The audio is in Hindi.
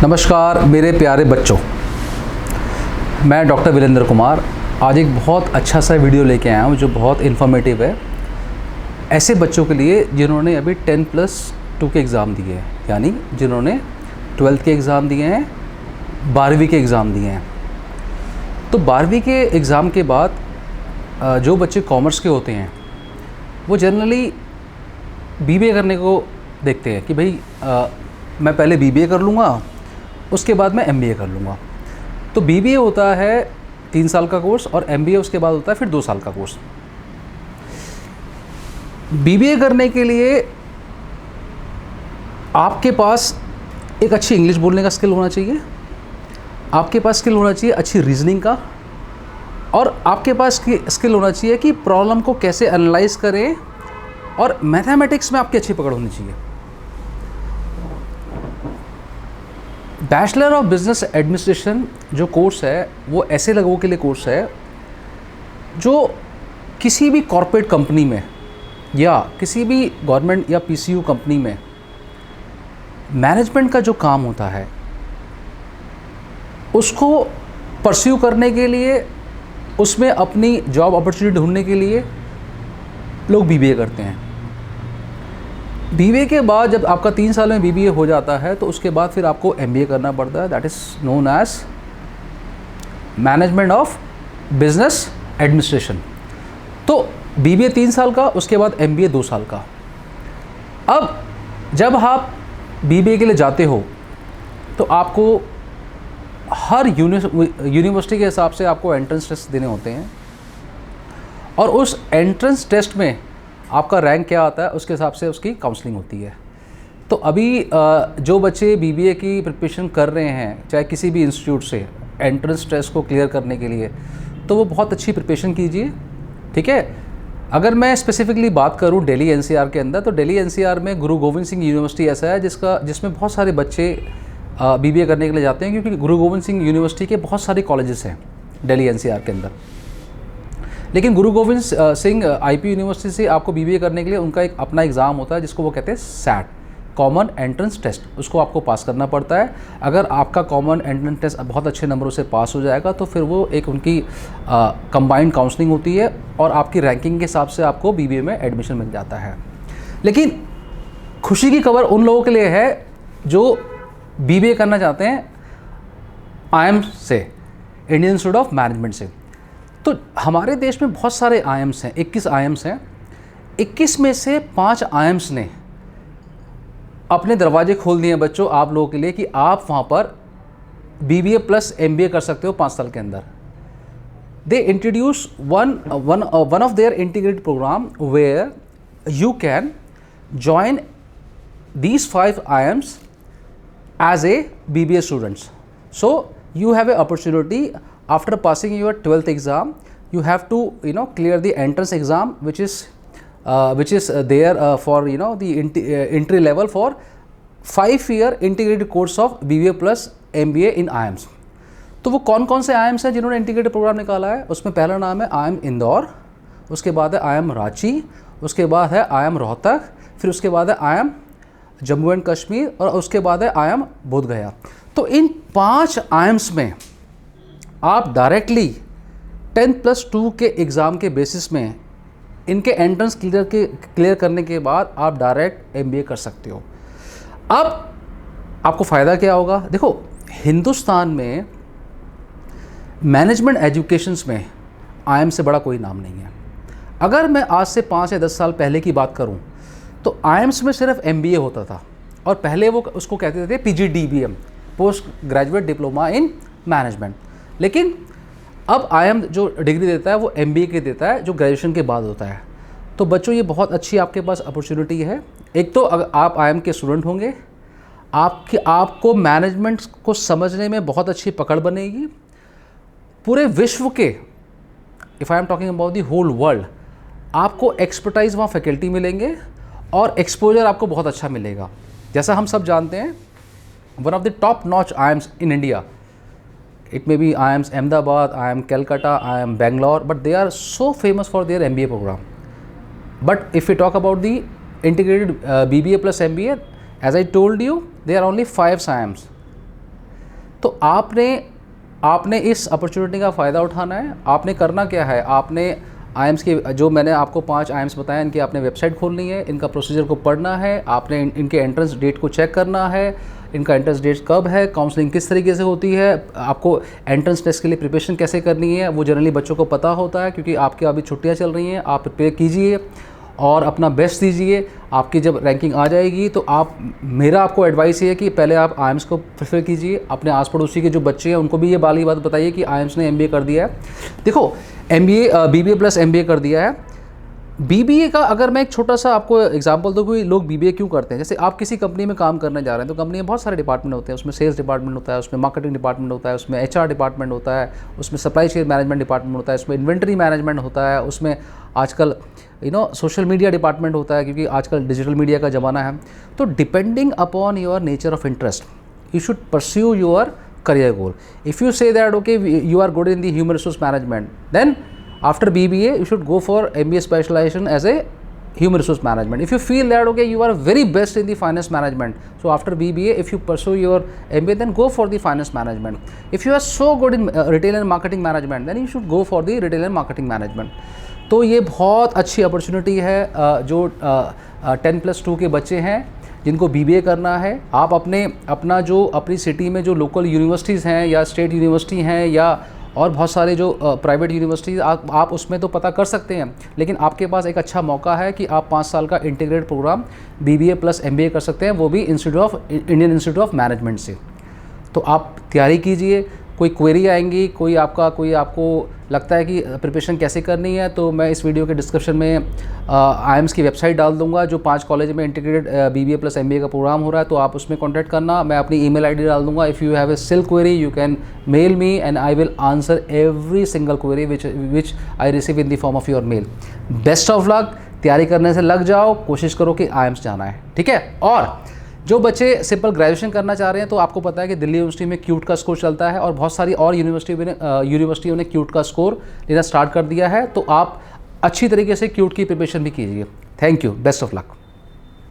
नमस्कार मेरे प्यारे बच्चों, मैं डॉक्टर वीरेंद्र कुमार आज एक बहुत अच्छा सा वीडियो लेके आया हूँ जो बहुत इन्फॉर्मेटिव है ऐसे बच्चों के लिए जिन्होंने अभी 10+2 के एग्ज़ाम दिए हैं, यानी जिन्होंने 12th के एग्ज़ाम दिए हैं, 12वीं के एग्ज़ाम दिए हैं। तो 12वीं के एग्ज़ाम के बाद जो बच्चे कॉमर्स के होते हैं वो जनरली बीबीए करने को देखते हैं कि भाई मैं पहले बीबीए कर लूँगा, उसके बाद मैं एमबीए कर लूँगा। तो बीबीए होता है 3 साल का कोर्स और एमबीए उसके बाद होता है फिर 2 साल का कोर्स। बीबीए करने के लिए आपके पास एक अच्छी इंग्लिश बोलने का स्किल होना चाहिए, आपके पास स्किल होना चाहिए अच्छी रीजनिंग का, और आपके पास स्किल होना चाहिए कि प्रॉब्लम को कैसे एनालाइज करें, और मैथमेटिक्स में आपकी अच्छी पकड़ होनी चाहिए। बैचलर ऑफ बिजनेस एडमिनिस्ट्रेशन जो कोर्स है वो ऐसे लोगों के लिए कोर्स है जो किसी भी कॉर्पोरेट कंपनी में या किसी भी गवर्नमेंट या पीसीयू कंपनी में मैनेजमेंट का जो काम होता है उसको परस्यू करने के लिए, उसमें अपनी जॉब अपॉर्चुनिटी ढूंढने के लिए लोग बीबीए करते हैं। बीबीए के बाद जब आपका 3 साल में बीबीए हो जाता है तो उसके बाद फिर आपको एमबीए करना पड़ता है, that is known as management of business administration. तो बीबीए 3 साल का, उसके बाद एमबीए 2 साल का। अब जब आप बीबीए के लिए जाते हो तो आपको हर यूनिवर्सिटी के हिसाब से आपको एंट्रेंस टेस्ट देने होते हैं, और उस एंट्रेंस टेस्ट में आपका रैंक क्या आता है उसके हिसाब से उसकी काउंसलिंग होती है। तो अभी जो बच्चे बीबीए की प्रिपरेशन कर रहे हैं चाहे किसी भी इंस्टीट्यूट से एंट्रेंस टेस्ट को क्लियर करने के लिए, तो वो बहुत अच्छी प्रिपरेशन कीजिए, ठीक है। अगर मैं स्पेसिफिकली बात करूं दिल्ली एनसीआर के अंदर, तो दिल्ली एनसीआर में गुरु गोविंद सिंह यूनिवर्सिटी ऐसा है जिसमें बहुत सारे बच्चे बीबीए करने के लिए जाते हैं, क्योंकि गुरु गोविंद सिंह यूनिवर्सिटी के बहुत सारे कॉलेजेस हैं दिल्ली एनसीआर के अंदर। लेकिन गुरु गोविंद सिंह आईपी यूनिवर्सिटी से आपको बीबीए करने के लिए उनका एक अपना एग्ज़ाम होता है जिसको वो कहते हैं सैट, कॉमन एंट्रेंस टेस्ट। उसको आपको पास करना पड़ता है। अगर आपका कॉमन एंट्रेंस टेस्ट बहुत अच्छे नंबरों से पास हो जाएगा तो फिर वो एक उनकी कंबाइंड काउंसलिंग होती है और आपकी रैंकिंग के हिसाब से आपको बीबीए में एडमिशन मिल जाता है। लेकिन खुशी की खबर उन लोगों के लिए है जो बीबीए करना चाहते हैं आईएम से, इंडियन इंस्टीट्यूट ऑफ मैनेजमेंट से। तो हमारे देश में बहुत सारे आईएम्स हैं, 21 आईएम्स हैं। 21 में से 5 आईएम्स ने अपने दरवाजे खोल दिए हैं बच्चों आप लोगों के लिए कि आप वहाँ पर बीबीए प्लस एमबीए कर सकते हो 5 साल के अंदर। They introduce one of their integrated program where you can join these 5 IIMs as a BBA students. So you have an opportunity after passing your 12th exam, you have to clear the entrance exam which is there for the entry level for 5-year integrated course of BBA plus MBA in IIMs. तो वो कौन कौन से IIMs हैं जिन्होंने इंटीग्रेटेड प्रोग्राम निकाला है? उसमें पहला नाम है IIM इंदौर, उसके बाद है IIM रांची, उसके बाद है IIM रोहतक, फिर उसके बाद है IIM जम्मू एंड कश्मीर, और उसके बाद है IIM बोधगया। तो इन 5 आईएम्स में आप डायरेक्टली 10+2 के एग्ज़ाम के बेसिस में इनके एंट्रेंस क्लियर करने के बाद आप डायरेक्ट एमबीए कर सकते हो। अब आपको फ़ायदा क्या होगा? देखो, हिंदुस्तान में मैनेजमेंट एजुकेशंस में आईएम से बड़ा कोई नाम नहीं है। अगर मैं आज से 5 या 10 साल पहले की बात करूं तो आईएम्स में सिर्फ एमबीए होता था, और पहले वो उसको कहते थे PGDBM, post graduate diploma in management. लेकिन अब आईएम जो डिग्री देता है वो एमबीए के देता है, जो ग्रेजुएशन के बाद होता है। तो बच्चों ये बहुत अच्छी आपके पास अपॉर्चुनिटी है। एक तो अगर आप आईएम के स्टूडेंट होंगे, आपको मैनेजमेंट को समझने में बहुत अच्छी पकड़ बनेगी। पूरे विश्व के, if I am talking about the whole world, आपको एक्सपर्टाइज वहाँ फैकल्टी मिलेंगे और एक्सपोजर आपको बहुत अच्छा मिलेगा। जैसा हम सब जानते हैं, one of the top notch IIMs in India, it may be IIMs Ahmedabad, IIM Calcutta, IIM Bangalore, but they are so famous for their MBA program. But if you talk about the integrated BBA plus MBA, as I told you, there are only 5 IIMs तो आपने इस अपॉर्चुनिटी का फ़ायदा उठाना है। आपने करना क्या है, आपने आईएम्स के जो मैंने आपको 5 आईएम्स बताया, इनकी आपने वेबसाइट खोलनी है, इनका प्रोसीजर को पढ़ना है, आपने इनके एंट्रेंस डेट को चेक करना है, इनका एंट्रेंस डेट कब है, काउंसलिंग किस तरीके से होती है, आपको एंट्रेंस टेस्ट के लिए प्रिपरेशन कैसे करनी है, वो जनरली बच्चों को पता होता है क्योंकि आपके अभी छुट्टियाँ चल रही हैं। आप प्रिपेयर कीजिए और अपना बेस्ट दीजिए। आपकी जब रैंकिंग आ जाएगी तो मेरा आपको एडवाइस ये है कि पहले आप आईएम्स को प्रेफर कीजिए। अपने आस पड़ोसी के जो बच्चे हैं उनको भी ये वाली बात बताइए कि आईएम्स ने एमबीए कर दिया है। देखो, बीबीए प्लस एमबीए कर दिया है। बीबीए का अगर मैं एक छोटा सा आपको एग्जांपल दूँ कि लोग बीबीए क्यों करते हैं। जैसे आप किसी कंपनी में काम करने जा रहे हैं तो कंपनी में बहुत सारे डिपार्टमेंट होते हैं। उसमें सेल्स डिपार्टमेंट होता है, उसमें मार्केटिंग डिपार्टमेंट होता है, उसमें एचआर डिपार्टमेंट होता है, उसमें सप्लाई चेन मैनेजमेंट डिपार्टमेंट होता है, उसमें इन्वेंट्री मैनेजमेंट होता है, उसमें आजकल सोशल मीडिया डिपार्टमेंट होता है क्योंकि आजकल डिजिटल मीडिया का ज़माना है। तो depending upon your nature of interest you should pursue your career goal. If you say that okay you are good in the human resource management, then after BBA you should go for MBA specialization as a human resource management. If you feel that okay you are very best in the finance management, so after BBA if you pursue your MBA then go for the finance management. If you are so good in retail and marketing management then you should go for the retail and marketing management. तो ये बहुत अच्छी अपॉर्चुनिटी है जो 10+2 के बच्चे हैं जिनको बीबीए करना है। आप अपनी सिटी में जो लोकल यूनिवर्सिटीज़ हैं या स्टेट यूनिवर्सिटी हैं या और बहुत सारे जो प्राइवेट यूनिवर्सिटीज़ आप उसमें तो पता कर सकते हैं, लेकिन आपके पास एक अच्छा मौका है कि आप 5 साल का integrated program BBA plus MBA कर सकते हैं, वो भी इंडियन इंस्टीट्यूट ऑफ मैनेजमेंट से। तो आप तैयारी कीजिए। कोई क्वेरी आएंगी, कोई आपको लगता है कि प्रिपरेशन कैसे करनी है, तो मैं इस वीडियो के डिस्क्रिप्शन में आईएम्स की वेबसाइट डाल दूंगा जो 5 कॉलेज में इंटीग्रेटेड बीबीए प्लस एमबीए का प्रोग्राम हो रहा है, तो आप उसमें कॉन्टैक्ट करना। मैं अपनी ईमेल आईडी डाल दूंगा। If you have a still query you can mail me and I will answer every single query which I receive in the form of your mail. Best of luck. तैयारी करने से लग जाओ, कोशिश करो कि आईएम्स जाना है, ठीक है। और जो बच्चे सिंपल ग्रेजुएशन करना चाह रहे हैं तो आपको पता है कि दिल्ली यूनिवर्सिटी में क्यूट का स्कोर चलता है और बहुत सारी और यूनिवर्सिटियों ने क्यूट का स्कोर लेना स्टार्ट कर दिया है। तो आप अच्छी तरीके से क्यूट की प्रिपरेशन भी कीजिए। Thank you, best of luck.